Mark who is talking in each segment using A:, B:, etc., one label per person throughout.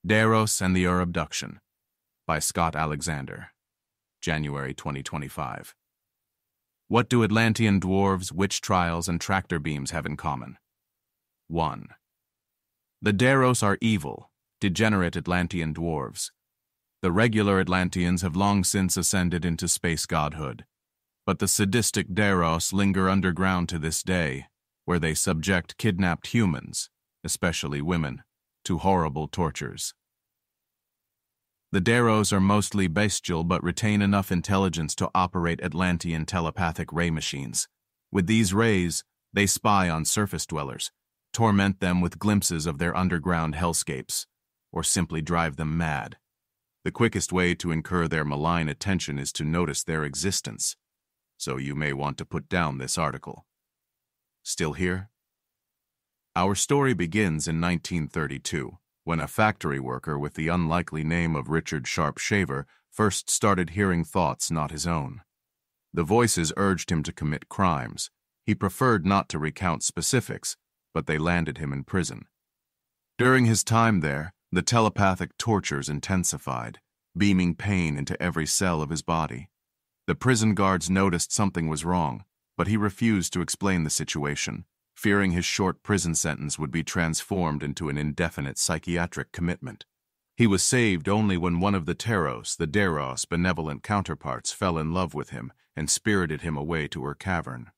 A: Deros and the Ur-Abduction by Scott Alexander, January 2025. What do Atlantean dwarves, witch trials, and tractor beams have in common? 1. The Deros are evil, degenerate Atlantean dwarves. The regular Atlanteans have long since ascended into space godhood, but the sadistic Deros linger underground to this day, where they subject kidnapped humans, especially women, to horrible tortures. The Deros are mostly bestial but retain enough intelligence to operate Atlantean telepathic ray machines. With these rays, they spy on surface dwellers, torment them with glimpses of their underground hellscapes, or simply drive them mad. The quickest way to incur their malign attention is to notice their existence, so you may want to put down this article. Still here? Our story begins in 1932, when a factory worker with the unlikely name of Richard Sharp Shaver first started hearing thoughts not his own. The voices urged him to commit crimes. He preferred not to recount specifics, but they landed him in prison. During his time there, the telepathic tortures intensified, beaming pain into every cell of his body. The prison guards noticed something was wrong, but he refused to explain the situation, fearing his short prison sentence would be transformed into an indefinite psychiatric commitment. He was saved only when one of the Deros' benevolent counterparts fell in love with him and spirited him away to her cavern.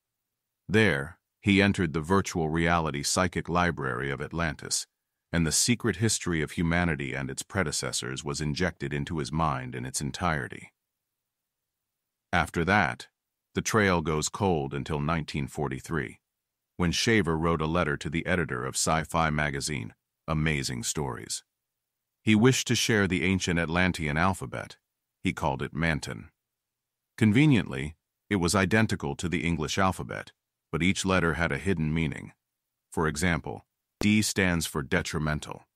A: There, he entered the virtual reality psychic library of Atlantis, and the secret history of humanity and its predecessors was injected into his mind in its entirety. After that, the trail goes cold until 1943. When Shaver wrote a letter to the editor of sci-fi magazine, Amazing Stories. He wished to share the ancient Atlantean alphabet. He called it Manton. Conveniently, it was identical to the English alphabet, but each letter had a hidden meaning. For example, D stands for detrimental,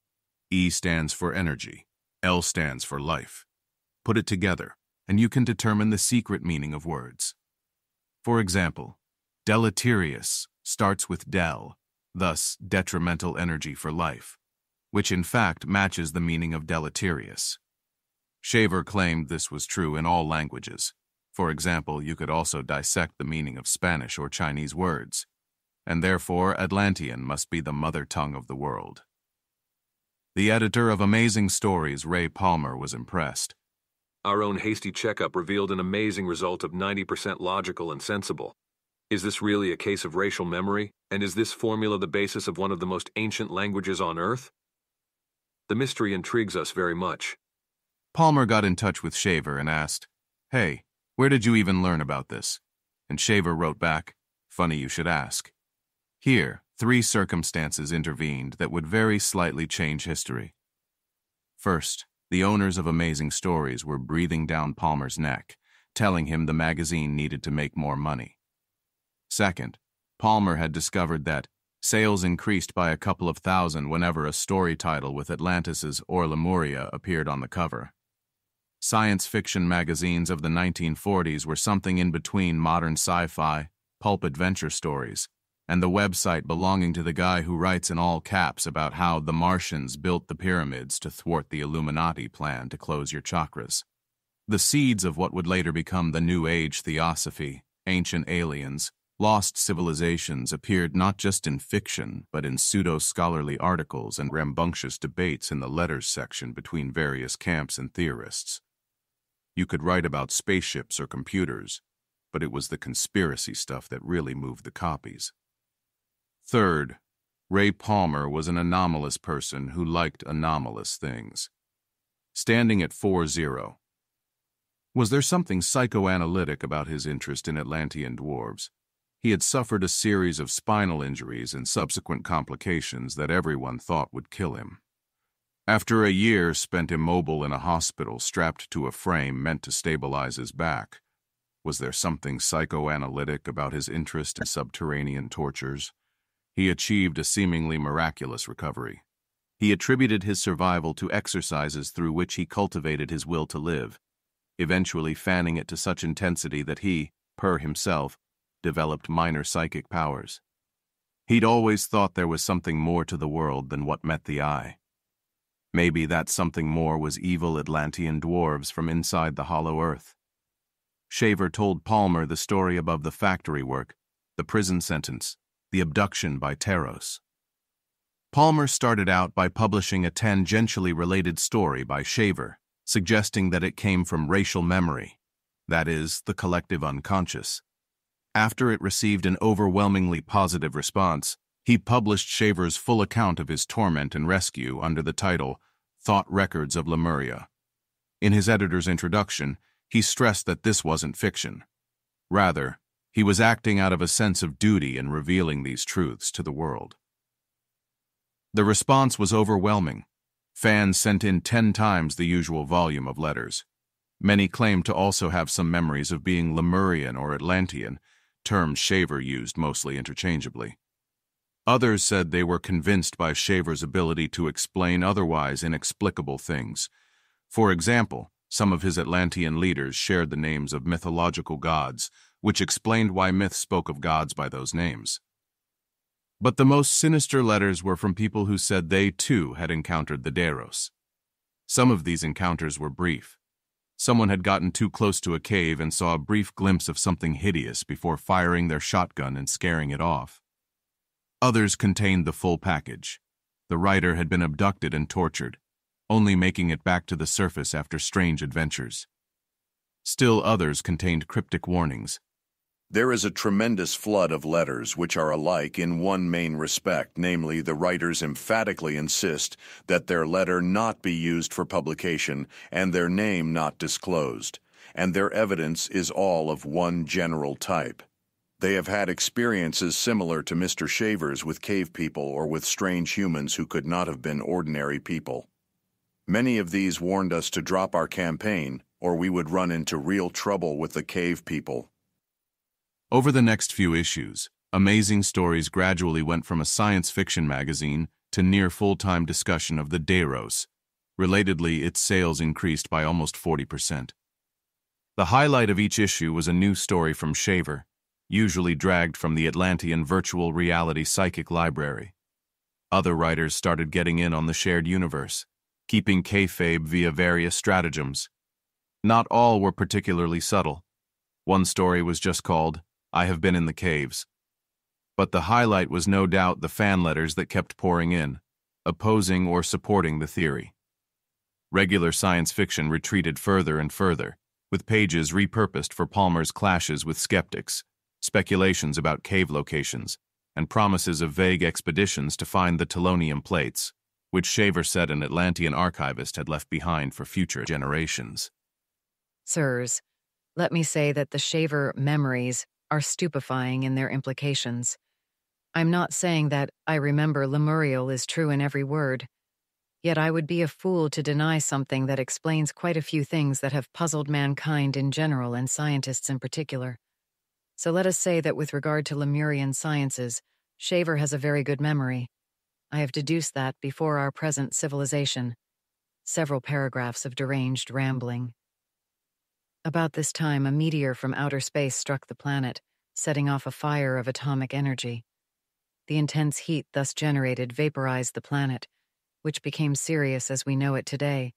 A: E stands for energy, L stands for life. Put it together, and you can determine the secret meaning of words. For example, deleterious starts with del, thus detrimental energy for life, which in fact matches the meaning of deleterious. Shaver claimed this was true in all languages. For example, you could also dissect the meaning of Spanish or Chinese words, and therefore Atlantean must be the mother tongue of the world. The editor of Amazing Stories, Ray Palmer, was impressed.
B: Our own hasty checkup revealed an amazing result of 90% logical and sensible. Is this really a case of racial memory, and is this formula the basis of one of the most ancient languages on Earth? The mystery intrigues us very much.
A: Palmer got in touch with Shaver and asked, "Hey, where did you even learn about this?" And Shaver wrote back, "Funny you should ask." Here, 3 circumstances intervened that would very slightly change history. First, the owners of Amazing Stories were breathing down Palmer's neck, telling him the magazine needed to make more money. Second, Palmer had discovered that sales increased by a couple of thousand whenever a story title with Atlantis's or Lemuria appeared on the cover. Science fiction magazines of the 1940s were something in between modern sci-fi, pulp adventure stories, and the website belonging to the guy who writes in all caps about how the Martians built the pyramids to thwart the Illuminati plan to close your chakras. The seeds of what would later become the New Age theosophy, ancient aliens, lost civilizations appeared not just in fiction, but in pseudo-scholarly articles and rambunctious debates in the letters section between various camps and theorists. You could write about spaceships or computers, but it was the conspiracy stuff that really moved the copies. Third, Ray Palmer was an anomalous person who liked anomalous things. Standing at 4-0. Was there something psychoanalytic about his interest in Atlantean dwarves? He had suffered a series of spinal injuries and subsequent complications that everyone thought would kill him. After a year spent immobile in a hospital strapped to a frame meant to stabilize his back, was there something psychoanalytic about his interest in subterranean tortures? He achieved a seemingly miraculous recovery. He attributed his survival to exercises through which he cultivated his will to live, eventually fanning it to such intensity that he, per himself, developed minor psychic powers. He'd always thought there was something more to the world than what met the eye. Maybe that something more was evil Atlantean dwarves from inside the hollow earth. Shaver told Palmer the story above the factory work, the prison sentence, the abduction by Deros. Palmer started out by publishing a tangentially related story by Shaver, suggesting that it came from racial memory, that is, the collective unconscious. After it received an overwhelmingly positive response, he published Shaver's full account of his torment and rescue under the title Thought Records of Lemuria. In his editor's introduction, he stressed that this wasn't fiction. Rather, he was acting out of a sense of duty in revealing these truths to the world. The response was overwhelming. Fans sent in 10 times the usual volume of letters. Many claimed to also have some memories of being Lemurian or Atlantean, terms Shaver used mostly interchangeably. Others said they were convinced by Shaver's ability to explain otherwise inexplicable things. For example, some of his Atlantean leaders shared the names of mythological gods, which explained why myths spoke of gods by those names. But the most sinister letters were from people who said they, too, had encountered the Deros. Some of these encounters were brief. Someone had gotten too close to a cave and saw a brief glimpse of something hideous before firing their shotgun and scaring it off. Others contained the full package. The writer had been abducted and tortured, only making it back to the surface after strange adventures. Still others contained cryptic warnings.
C: There is a tremendous flood of letters which are alike in one main respect, namely the writers emphatically insist that their letter not be used for publication and their name not disclosed, and their evidence is all of one general type. They have had experiences similar to Mr. Shaver's with cave people or with strange humans who could not have been ordinary people. Many of these warned us to drop our campaign, or we would run into real trouble with the cave people.
A: Over the next few issues, Amazing Stories gradually went from a science fiction magazine to near full-time discussion of the Deros. Relatedly, its sales increased by almost 40%. The highlight of each issue was a new story from Shaver, usually dragged from the Atlantean virtual reality psychic library. Other writers started getting in on the shared universe, keeping kayfabe via various stratagems. Not all were particularly subtle. One story was just called, I Have Been in the Caves. But the highlight was no doubt the fan letters that kept pouring in, opposing or supporting the theory. Regular science fiction retreated further and further, with pages repurposed for Palmer's clashes with skeptics, speculations about cave locations, and promises of vague expeditions to find the Telonium plates, which Shaver said an Atlantean archivist had left behind for future generations.
D: Sirs, let me say that the Shaver memories are stupefying in their implications. I'm not saying that I remember Lemurial is true in every word, yet I would be a fool to deny something that explains quite a few things that have puzzled mankind in general and scientists in particular. So let us say that with regard to Lemurian sciences, Shaver has a very good memory. I have deduced that before our present civilization. Several paragraphs of deranged rambling. About this time, a meteor from outer space struck the planet, setting off a fire of atomic energy. The intense heat thus generated vaporized the planet, which became Sirius as we know it today.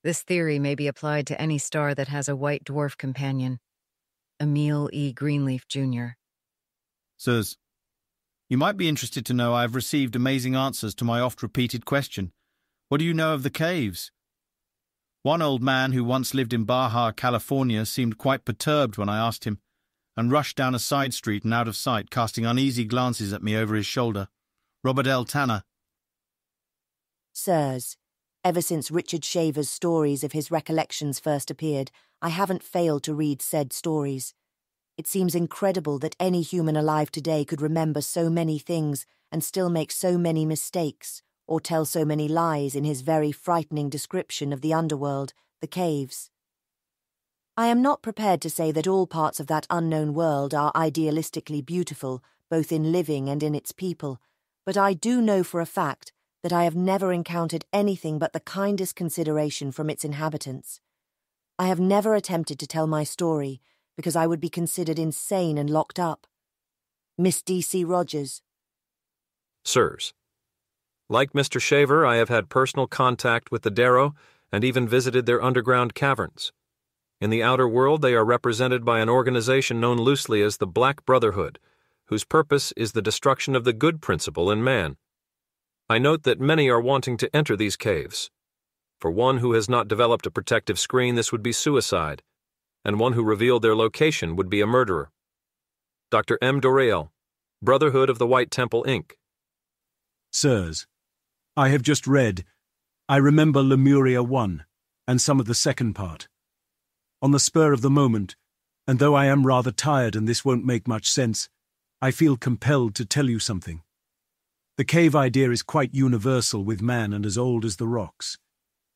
D: This theory may be applied to any star that has a white dwarf companion. Emil E. Greenleaf, Jr.
E: Sirs, you might be interested to know I have received amazing answers to my oft-repeated question, what do you know of the caves? One old man who once lived in Baja, California, seemed quite perturbed when I asked him, and rushed down a side street and out of sight, casting uneasy glances at me over his shoulder. Robert L. Tanner.
F: Sirs, ever since Richard Shaver's stories of his recollections first appeared, I haven't failed to read said stories. It seems incredible that any human alive today could remember so many things and still make so many mistakes, or tell so many lies in his very frightening description of the underworld, the caves. I am not prepared to say that all parts of that unknown world are idealistically beautiful, both in living and in its people, but I do know for a fact that I have never encountered anything but the kindest consideration from its inhabitants. I have never attempted to tell my story because I would be considered insane and locked up. Miss D.C. Rogers.
B: Sirs, Like Mr. Shaver, I have had personal contact with the Deros and even visited their underground caverns. In the outer world, they are represented by an organization known loosely as the Black Brotherhood, whose purpose is the destruction of the good principle in man. I note that many are wanting to enter these caves. For one who has not developed a protective screen, this would be suicide, and one who revealed their location would be a murderer. Dr. M. Dorael, Brotherhood of the White Temple, Inc.
G: Sirs, I have just read, I remember Lemuria 1, and some of the second part. On the spur of the moment, and though I am rather tired and this won't make much sense, I feel compelled to tell you something. The cave idea is quite universal with man and as old as the rocks.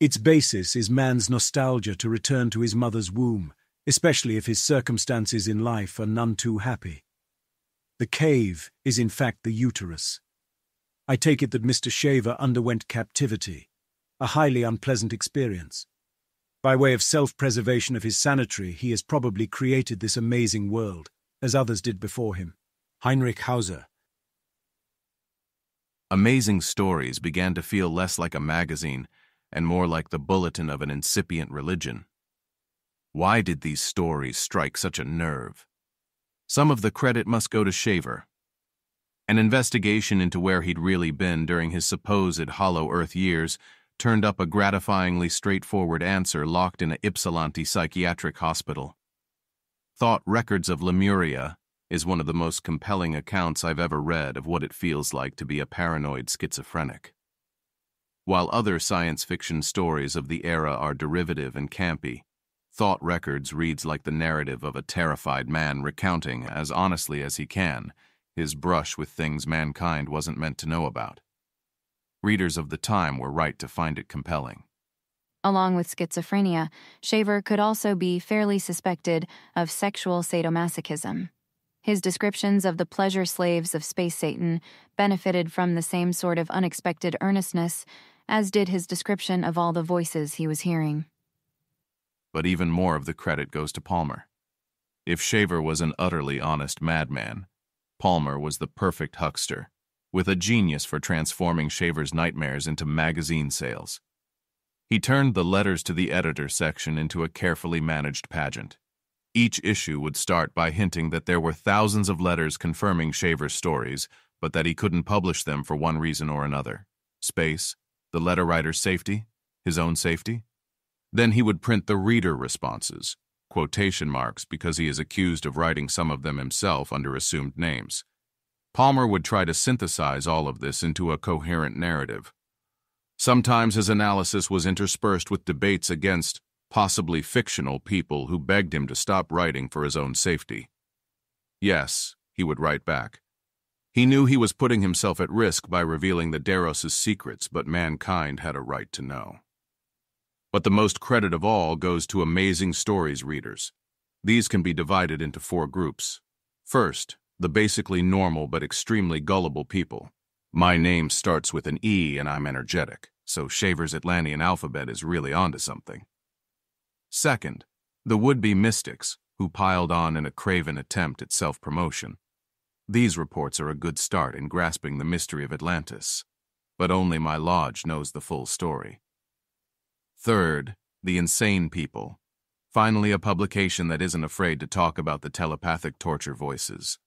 G: Its basis is man's nostalgia to return to his mother's womb, especially if his circumstances in life are none too happy. The cave is in fact the uterus. I take it that Mr. Shaver underwent captivity, a highly unpleasant experience. By way of self-preservation of his sanitary, he has probably created this amazing world, as others did before him. Heinrich Hauser.
A: Amazing Stories began to feel less like a magazine and more like the bulletin of an incipient religion. Why did these stories strike such a nerve? Some of the credit must go to Shaver. An investigation into where he'd really been during his supposed Hollow Earth years turned up a gratifyingly straightforward answer locked in a Ypsilanti psychiatric hospital. Thought Records of Lemuria is one of the most compelling accounts I've ever read of what it feels like to be a paranoid schizophrenic. While other science fiction stories of the era are derivative and campy, Thought Records reads like the narrative of a terrified man recounting, as honestly as he can, his brush with things mankind wasn't meant to know about. Readers of the time were right to find it compelling.
H: Along with schizophrenia, Shaver could also be fairly suspected of sexual sadomasochism. His descriptions of the pleasure slaves of Space Satan benefited from the same sort of unexpected earnestness, as did his description of all the voices he was hearing.
A: But even more of the credit goes to Palmer. If Shaver was an utterly honest madman, Palmer was the perfect huckster, with a genius for transforming Shaver's nightmares into magazine sales. He turned the letters to the editor section into a carefully managed pageant. Each issue would start by hinting that there were thousands of letters confirming Shaver's stories, but that he couldn't publish them for one reason or another. Space, the letter writer's safety, his own safety. Then he would print the reader responses, quotation marks because he is accused of writing some of them himself under assumed names. Palmer would try to synthesize all of this into a coherent narrative. Sometimes his analysis was interspersed with debates against possibly fictional people who begged him to stop writing for his own safety. Yes, he would write back. He knew he was putting himself at risk by revealing the Deros' secrets, but mankind had a right to know. But the most credit of all goes to Amazing Stories readers. These can be divided into 4 groups. First, the basically normal but extremely gullible people. My name starts with an E and I'm energetic, so Shaver's Atlantean alphabet is really onto something. Second, the would-be mystics who piled on in a craven attempt at self-promotion. These reports are a good start in grasping the mystery of Atlantis, but only my lodge knows the full story. Third, the insane people. Finally, a publication that isn't afraid to talk about the telepathic torture voices.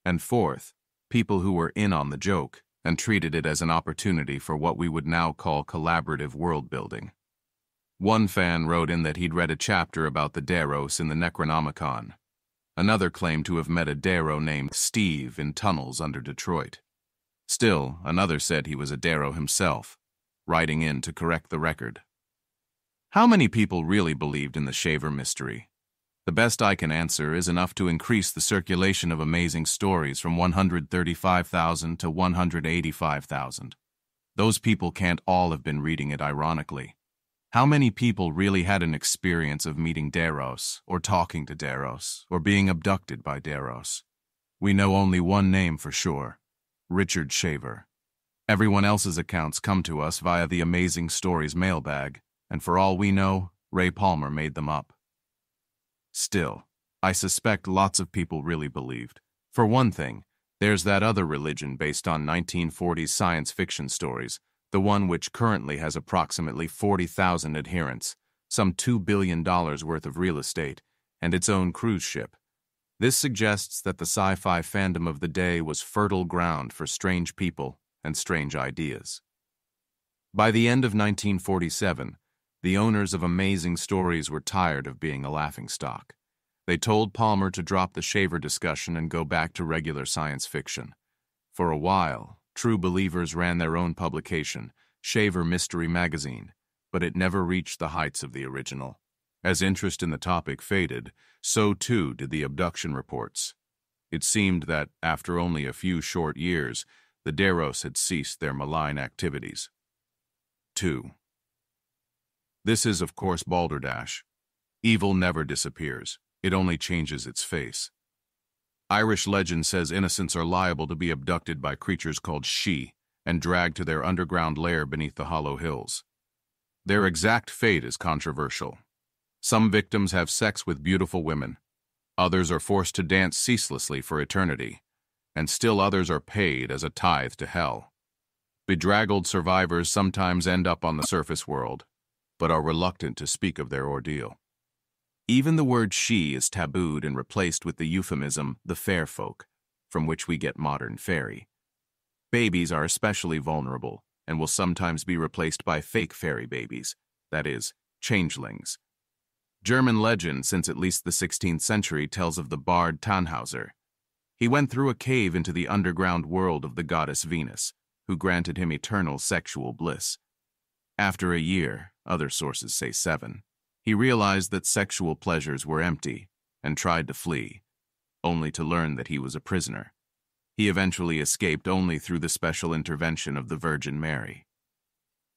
A: And fourth, people who were in on the joke and treated it as an opportunity for what we would now call collaborative world building. One fan wrote in that he'd read a chapter about the Deros in the Necronomicon. Another claimed to have met a Dero named Steve in tunnels under Detroit. Still, another said he was a Dero himself, writing in to correct the record. How many people really believed in the Shaver mystery? The best I can answer is enough to increase the circulation of Amazing Stories from 135,000 to 185,000. Those people can't all have been reading it ironically. How many people really had an experience of meeting Deros, or talking to Deros, or being abducted by Deros? We know only one name for sure: Richard Shaver. Everyone else's accounts come to us via the Amazing Stories mailbag, and for all we know, Ray Palmer made them up. Still, I suspect lots of people really believed. For one thing, There's that other religion based on 1940s science fiction stories, the one which currently has approximately 40,000 adherents, some $2 billion worth of real estate, and its own cruise ship. This suggests that the sci-fi fandom of the day was fertile ground for strange people and strange ideas. By the end of 1947, the owners of Amazing Stories were tired of being a laughingstock. They told Palmer to drop the Shaver discussion and go back to regular science fiction. For a while, true believers ran their own publication, Shaver Mystery Magazine, but it never reached the heights of the original. As interest in the topic faded, so too did the abduction reports. It seemed that, after only a few short years, the Deros had ceased their malign activities. 2. This is, of course, Balderdash. Evil never disappears. It only changes its face. Irish legend says innocents are liable to be abducted by creatures called She and dragged to their underground lair beneath the hollow hills. Their exact fate is controversial. Some victims have sex with beautiful women. Others are forced to dance ceaselessly for eternity. And still others are paid as a tithe to hell. Bedraggled survivors sometimes end up on the surface world, but are reluctant to speak of their ordeal. Even the word she is tabooed and replaced with the euphemism the fair folk, from which we get modern fairy. Babies are especially vulnerable and will sometimes be replaced by fake fairy babies, that is, changelings. German legend since at least the 16th century tells of the bard Tannhauser. He went through a cave into the underground world of the goddess Venus, who granted him eternal sexual bliss. After a year, other sources say 7, he realized that sexual pleasures were empty and tried to flee, only to learn that he was a prisoner. He eventually escaped only through the special intervention of the Virgin Mary.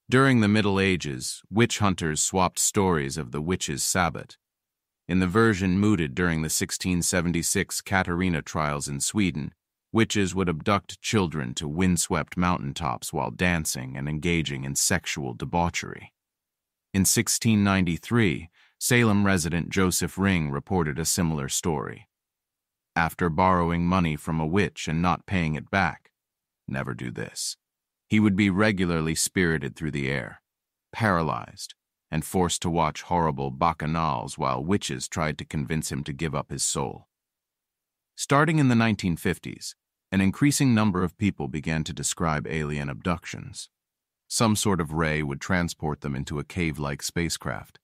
A: During the Middle Ages, witch hunters swapped stories of the witch's Sabbat. In the version mooted during the 1676 Katarina trials in Sweden, witches would abduct children to windswept mountaintops while dancing and engaging in sexual debauchery. In 1693, Salem resident Joseph Ring reported a similar story. After borrowing money from a witch and not paying it back, never do this, he would be regularly spirited through the air, paralyzed, and forced to watch horrible bacchanals while witches tried to convince him to give up his soul. Starting in the 1950s, an increasing number of people began to describe alien abductions. Some sort of ray would transport them into a cave-like spacecraft.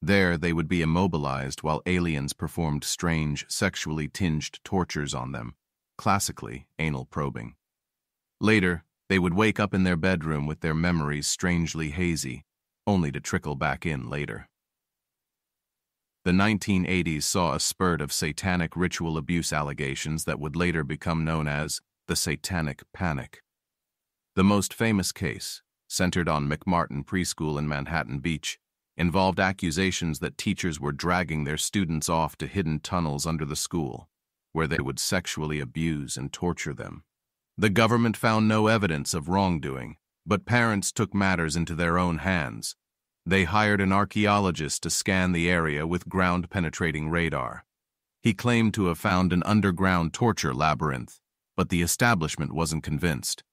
A: There, they would be immobilized while aliens performed strange, sexually tinged tortures on them, classically anal probing. Later, they would wake up in their bedroom with their memories strangely hazy, only to trickle back in later. The 1980s saw a spurt of satanic ritual abuse allegations that would later become known as the Satanic Panic. The most famous case, centered on McMartin Preschool in Manhattan Beach, involved accusations that teachers were dragging their students off to hidden tunnels under the school, where they would sexually abuse and torture them. The government found no evidence of wrongdoing, but parents took matters into their own hands. They hired an archaeologist to scan the area with ground-penetrating radar. He claimed to have found an underground torture labyrinth, but the establishment wasn't convinced.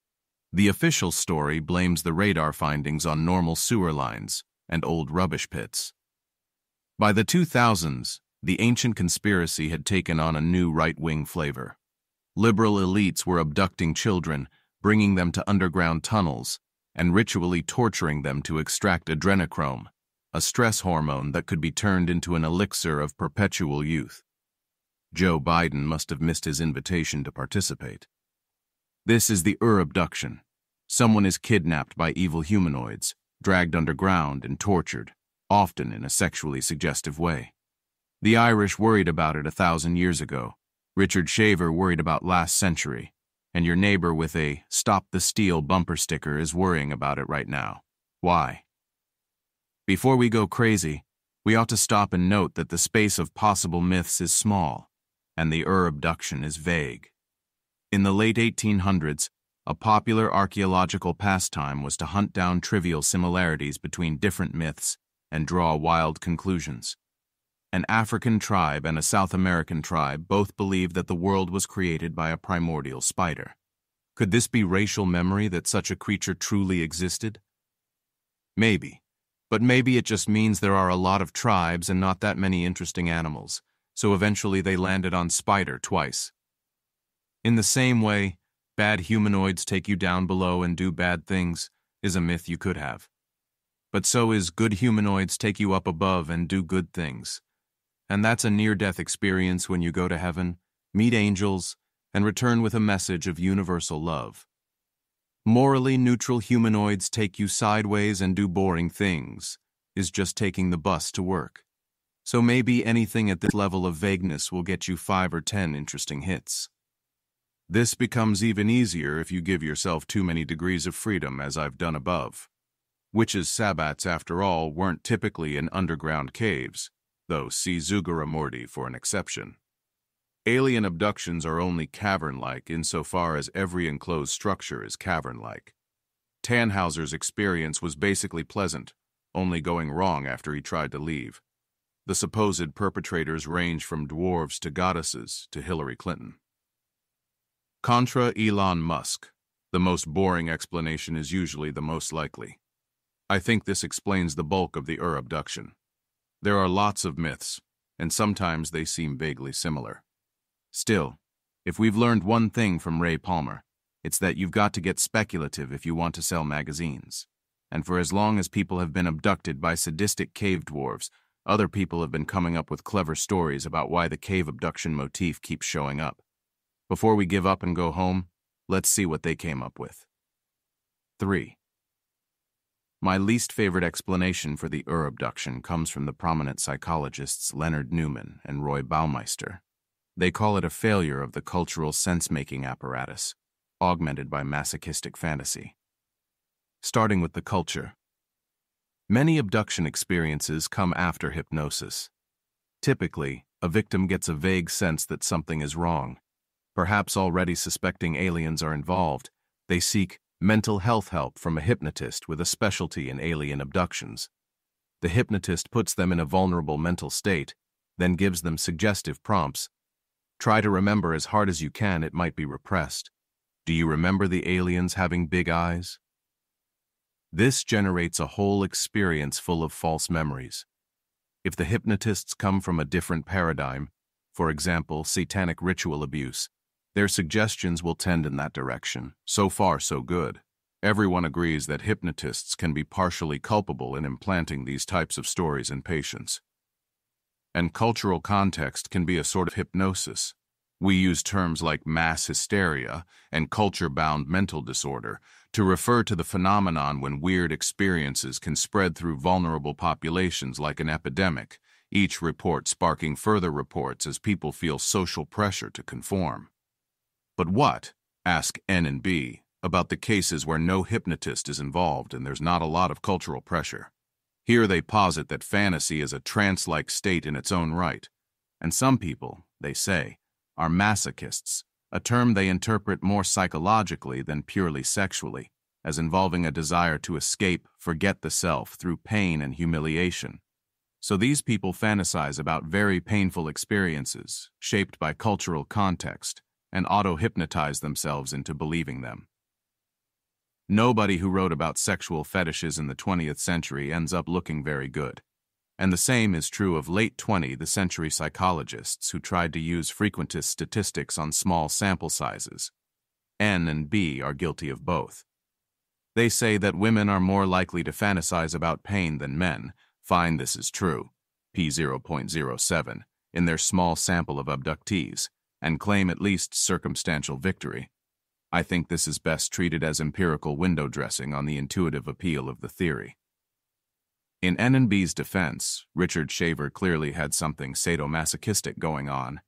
A: The official story blames the radar findings on normal sewer lines and old rubbish pits. By the 2000s, the ancient conspiracy had taken on a new right-wing flavor. Liberal elites were abducting children, bringing them to underground tunnels, and ritually torturing them to extract adrenochrome, a stress hormone that could be turned into an elixir of perpetual youth. Joe Biden must have missed his invitation to participate. This is the Ur-Abduction. Someone is kidnapped by evil humanoids, dragged underground and tortured, often in a sexually suggestive way. The Irish worried about it 1,000 years ago. Richard Shaver worried about last century. And your neighbor with a "Stop the Steal" bumper sticker is worrying about it right now. Why? Before we go crazy, we ought to stop and note that the space of possible myths is small, and the Ur-Abduction is vague. In the late 1800s, a popular archaeological pastime was to hunt down trivial similarities between different myths and draw wild conclusions. An African tribe and a South American tribe both believe that the world was created by a primordial spider. Could this be racial memory that such a creature truly existed? Maybe. But maybe it just means there are a lot of tribes and not that many interesting animals, so eventually they landed on spider twice. In the same way, bad humanoids take you down below and do bad things is a myth you could have. But so is good humanoids take you up above and do good things. And that's a near-death experience when you go to heaven, meet angels, and return with a message of universal love. Morally neutral humanoids take you sideways and do boring things is just taking the bus to work. So maybe anything at this level of vagueness will get you 5 or 10 interesting hits. This becomes even easier if you give yourself too many degrees of freedom, as I've done above. Witches' sabbats, after all, weren't typically in underground caves, though see Zugara Mordi for an exception. Alien abductions are only cavern-like insofar as every enclosed structure is cavern-like. Tannhauser's experience was basically pleasant, only going wrong after he tried to leave. The supposed perpetrators range from dwarves to goddesses to Hillary Clinton. Contra Elon Musk. The most boring explanation is usually the most likely. I think this explains the bulk of the Ur-Abduction. There are lots of myths, and sometimes they seem vaguely similar. Still, if we've learned one thing from Ray Palmer, it's that you've got to get speculative if you want to sell magazines. And for as long as people have been abducted by sadistic cave dwarves, other people have been coming up with clever stories about why the cave abduction motif keeps showing up. Before we give up and go home, let's see what they came up with. 3. My least favorite explanation for the Ur-Abduction comes from the prominent psychologists Leonard Newman and Roy Baumeister. They call it a failure of the cultural sense-making apparatus, augmented by masochistic fantasy. Starting with the culture. Many abduction experiences come after hypnosis. Typically, a victim gets a vague sense that something is wrong. Perhaps already suspecting aliens are involved, they seek mental health help from a hypnotist with a specialty in alien abductions. The hypnotist puts them in a vulnerable mental state, then gives them suggestive prompts. Try to remember as hard as you can, it might be repressed. Do you remember the aliens having big eyes? This generates a whole experience full of false memories. If the hypnotists come from a different paradigm, for example, satanic ritual abuse, their suggestions will tend in that direction. So far, so good. Everyone agrees that hypnotists can be partially culpable in implanting these types of stories in patients. And cultural context can be a sort of hypnosis. We use terms like mass hysteria and culture-bound mental disorder to refer to the phenomenon when weird experiences can spread through vulnerable populations like an epidemic, each report sparking further reports as people feel social pressure to conform. But what, ask N and B, about the cases where no hypnotist is involved and there's not a lot of cultural pressure? Here they posit that fantasy is a trance-like state in its own right, and some people, they say, are masochists, a term they interpret more psychologically than purely sexually, as involving a desire to escape, forget the self through pain and humiliation. So these people fantasize about very painful experiences, shaped by cultural context, and auto-hypnotize themselves into believing them. Nobody who wrote about sexual fetishes in the 20th century ends up looking very good. And the same is true of late 20th century psychologists who tried to use frequentist statistics on small sample sizes. N and B are guilty of both. They say that women are more likely to fantasize about pain than men, find this is true, p0.07, in their small sample of abductees, and claim at least circumstantial victory. I think this is best treated as empirical window dressing on the intuitive appeal of the theory. In N and B's defense, Richard Shaver clearly had something sadomasochistic going on.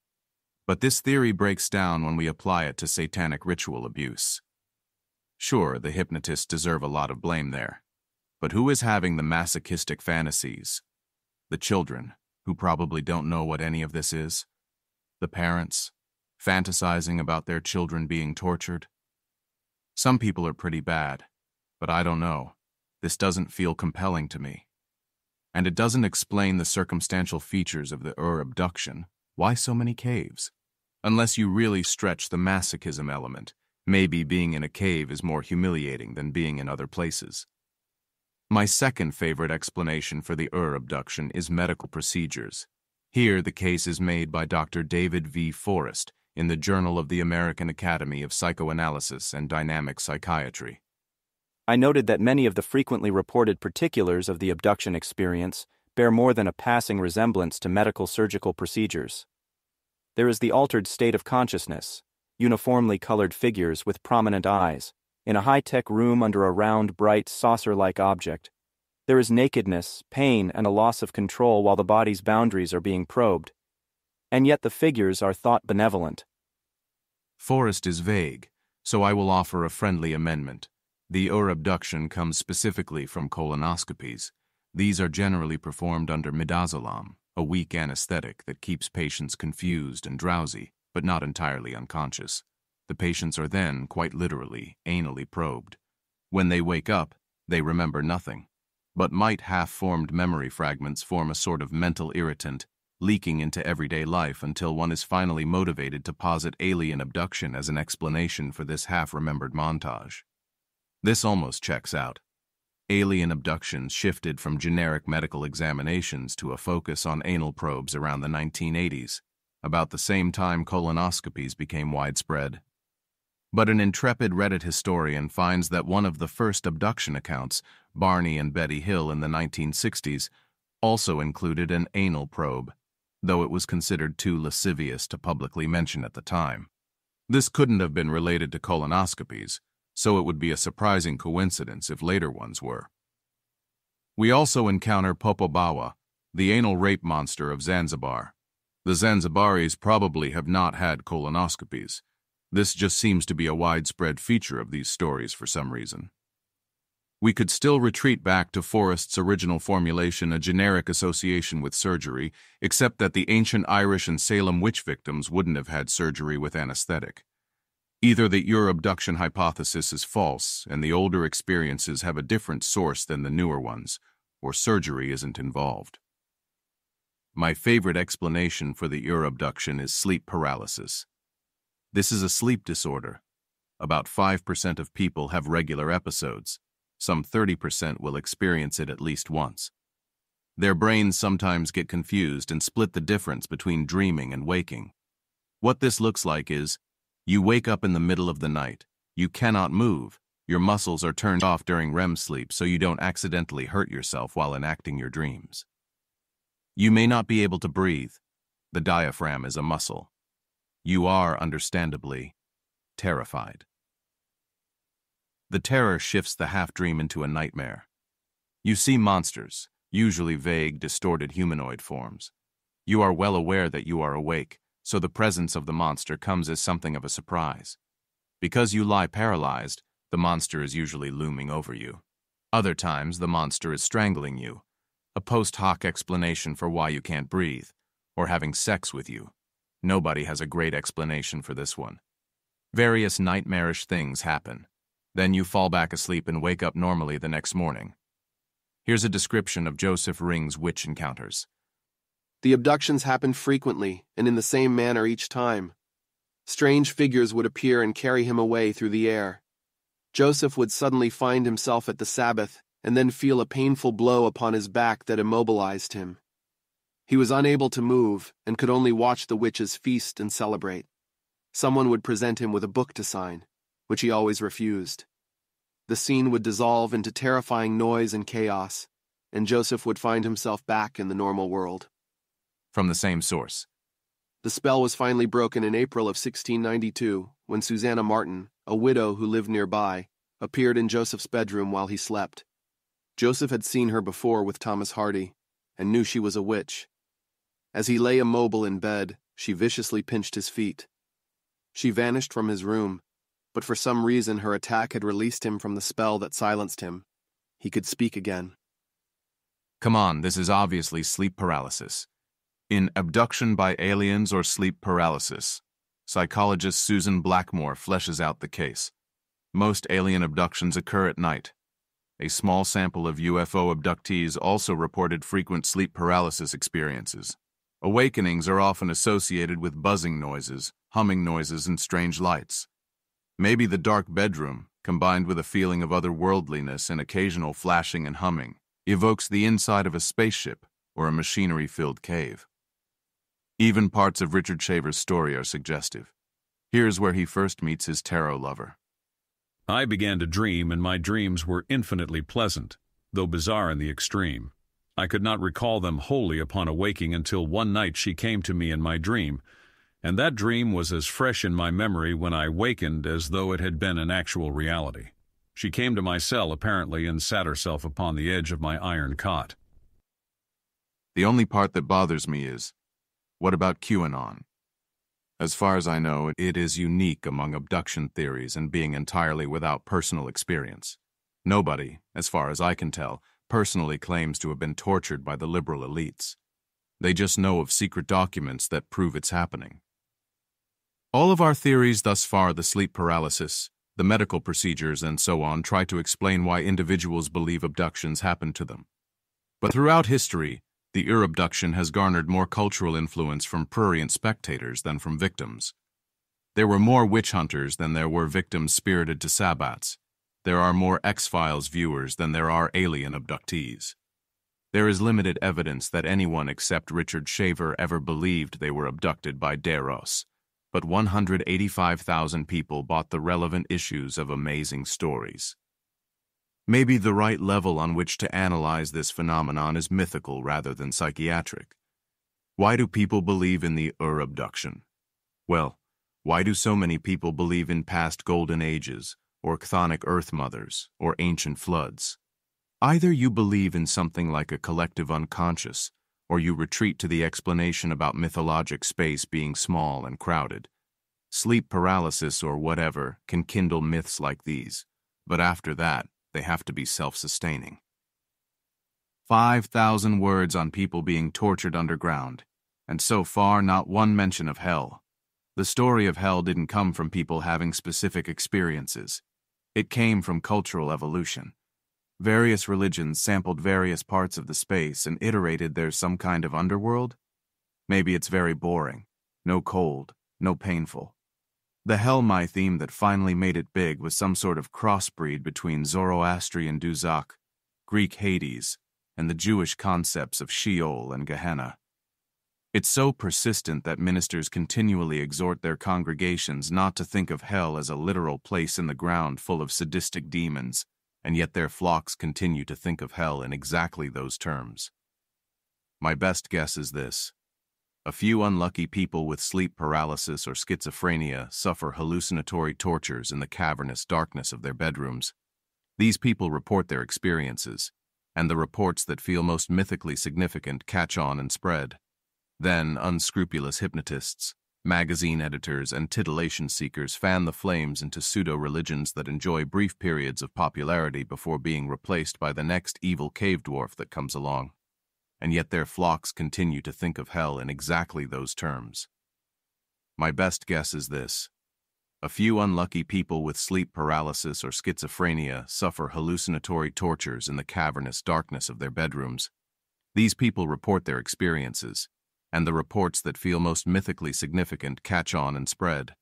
A: But this theory breaks down when we apply it to satanic ritual abuse. Sure, the hypnotists deserve a lot of blame there. But who is having the masochistic fantasies? The children, who probably don't know what any of this is? The parents, fantasizing about their children being tortured? Some people are pretty bad, but I don't know. This doesn't feel compelling to me. And it doesn't explain the circumstantial features of the Ur-Abduction. Why so many caves? Unless you really stretch the masochism element, maybe being in a cave is more humiliating than being in other places. My second favorite explanation for the Ur-Abduction is medical procedures. Here, the case is made by Dr. David V. Forrest in the Journal of the American Academy of Psychoanalysis and Dynamic Psychiatry.
I: I noted that many of the frequently reported particulars of the abduction experience bear more than a passing resemblance to medical surgical procedures. There is the altered state of consciousness, uniformly colored figures with prominent eyes, in a high-tech room under a round, bright, saucer-like object. There is nakedness, pain, and a loss of control while the body's boundaries are being probed. And yet the figures are thought benevolent.
A: Forrest is vague, so I will offer a friendly amendment. The Ur-Abduction comes specifically from colonoscopies. These are generally performed under midazolam, a weak anesthetic that keeps patients confused and drowsy, but not entirely unconscious. The patients are then, quite literally, anally probed. When they wake up, they remember nothing, but might half-formed memory fragments form a sort of mental irritant, leaking into everyday life until one is finally motivated to posit alien abduction as an explanation for this half-remembered montage. This almost checks out. Alien abductions shifted from generic medical examinations to a focus on anal probes around the 1980s, about the same time colonoscopies became widespread. But an intrepid Reddit historian finds that one of the first abduction accounts, Barney and Betty Hill in the 1960s, also included an anal probe, though it was considered too lascivious to publicly mention at the time. This couldn't have been related to colonoscopies, so it would be a surprising coincidence if later ones were. We also encounter Popobawa, the anal rape monster of Zanzibar. The Zanzibaris probably have not had colonoscopies. This just seems to be a widespread feature of these stories for some reason. We could still retreat back to Forrest's original formulation, a generic association with surgery, except that the ancient Irish and Salem witch victims wouldn't have had surgery with anesthetic. Either the Ur-Abduction hypothesis is false, and the older experiences have a different source than the newer ones, or surgery isn't involved. My favorite explanation for the Ur-Abduction is sleep paralysis. This is a sleep disorder. About 5% of people have regular episodes. Some 30% will experience it at least once. Their brains sometimes get confused and split the difference between dreaming and waking. What this looks like is, you wake up in the middle of the night. You cannot move. Your muscles are turned off during REM sleep so you don't accidentally hurt yourself while enacting your dreams. You may not be able to breathe. The diaphragm is a muscle. You are, understandably, terrified. The terror shifts the half-dream into a nightmare. You see monsters, usually vague, distorted humanoid forms. You are well aware that you are awake, so the presence of the monster comes as something of a surprise. Because you lie paralyzed, the monster is usually looming over you. Other times, the monster is strangling you, a post hoc explanation for why you can't breathe, or having sex with you. Nobody has a great explanation for this one. Various nightmarish things happen. Then you fall back asleep and wake up normally the next morning. Here's a description of Joseph Ring's witch encounters.
J: The abductions happened frequently and in the same manner each time. Strange figures would appear and carry him away through the air. Joseph would suddenly find himself at the Sabbath and then feel a painful blow upon his back that immobilized him. He was unable to move and could only watch the witches feast and celebrate. Someone would present him with a book to sign, which he always refused. The scene would dissolve into terrifying noise and chaos, and Joseph would find himself back in the normal world.
A: From the same source.
J: The spell was finally broken in April of 1692, when Susanna Martin, a widow who lived nearby, appeared in Joseph's bedroom while he slept. Joseph had seen her before with Thomas Hardy, and knew she was a witch. As he lay immobile in bed, she viciously pinched his feet. She vanished from his room, but for some reason her attack had released him from the spell that silenced him. He could speak again.
A: Come on, this is obviously sleep paralysis. In Abduction by Aliens or Sleep Paralysis, psychologist Susan Blackmore fleshes out the case. Most alien abductions occur at night. a small sample of UFO abductees also reported frequent sleep paralysis experiences. Awakenings are often associated with buzzing noises, humming noises, and strange lights. Maybe the dark bedroom, combined with a feeling of otherworldliness and occasional flashing and humming, evokes the inside of a spaceship or a machinery-filled cave. Even parts of Richard Shaver's story are suggestive. Here's where he first meets his tarot lover.
K: I began to dream, and my dreams were infinitely pleasant, though bizarre in the extreme. I could not recall them wholly upon awaking until one night she came to me in my dream, and that dream was as fresh in my memory when I wakened as though it had been an actual reality. She came to my cell, apparently, and sat herself upon the edge of my iron cot.
A: The only part that bothers me is, what about QAnon? As far as I know, it is unique among abduction theories and being entirely without personal experience. Nobody, as far as I can tell, personally claims to have been tortured by the liberal elites. They just know of secret documents that prove it's happening. All of our theories thus far, the sleep paralysis, the medical procedures, and so on, try to explain why individuals believe abductions happen to them. But throughout history, the Ur-Abduction has garnered more cultural influence from prurient spectators than from victims. There were more witch hunters than there were victims spirited to sabbats. There are more X-Files viewers than there are alien abductees. There is limited evidence that anyone except Richard Shaver ever believed they were abducted by Deros, but 185,000 people bought the relevant issues of Amazing Stories. Maybe the right level on which to analyze this phenomenon is mythical rather than psychiatric. Why do people believe in the Ur-Abduction? Well, why do so many people believe in past golden ages, or chthonic earth mothers, or ancient floods? Either you believe in something like a collective unconscious, or you retreat to the explanation about mythologic space being small and crowded. Sleep paralysis or whatever can kindle myths like these, but after that, they have to be self-sustaining. 5,000 words on people being tortured underground, and so far not one mention of hell. The story of hell didn't come from people having specific experiences. It came from cultural evolution. Various religions sampled various parts of the space and iterated there's some kind of underworld. Maybe it's very boring, no cold, no painful. The Hell-My theme that finally made it big was some sort of crossbreed between Zoroastrian Duzak, Greek Hades, and the Jewish concepts of Sheol and Gehenna. It's so persistent that ministers continually exhort their congregations not to think of hell as a literal place in the ground full of sadistic demons, and yet their flocks continue to think of hell in exactly those terms. My best guess is this. A few unlucky people with sleep paralysis or schizophrenia suffer hallucinatory tortures in the cavernous darkness of their bedrooms. These people report their experiences, and the reports that feel most mythically significant catch on and spread. Then, unscrupulous hypnotists, magazine editors, and titillation seekers fan the flames into pseudo-religions that enjoy brief periods of popularity before being replaced by the next evil cave dwarf that comes along. And yet their flocks continue to think of hell in exactly those terms. My best guess is this. A few unlucky people with sleep paralysis or schizophrenia suffer hallucinatory tortures in the cavernous darkness of their bedrooms. These people report their experiences, and the reports that feel most mythically significant catch on and spread.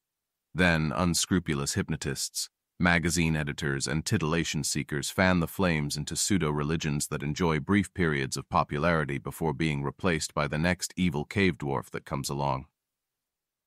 A: Then, unscrupulous hypnotists, magazine editors, and titillation seekers fan the flames into pseudo-religions that enjoy brief periods of popularity before being replaced by the next evil cave dwarf that comes along.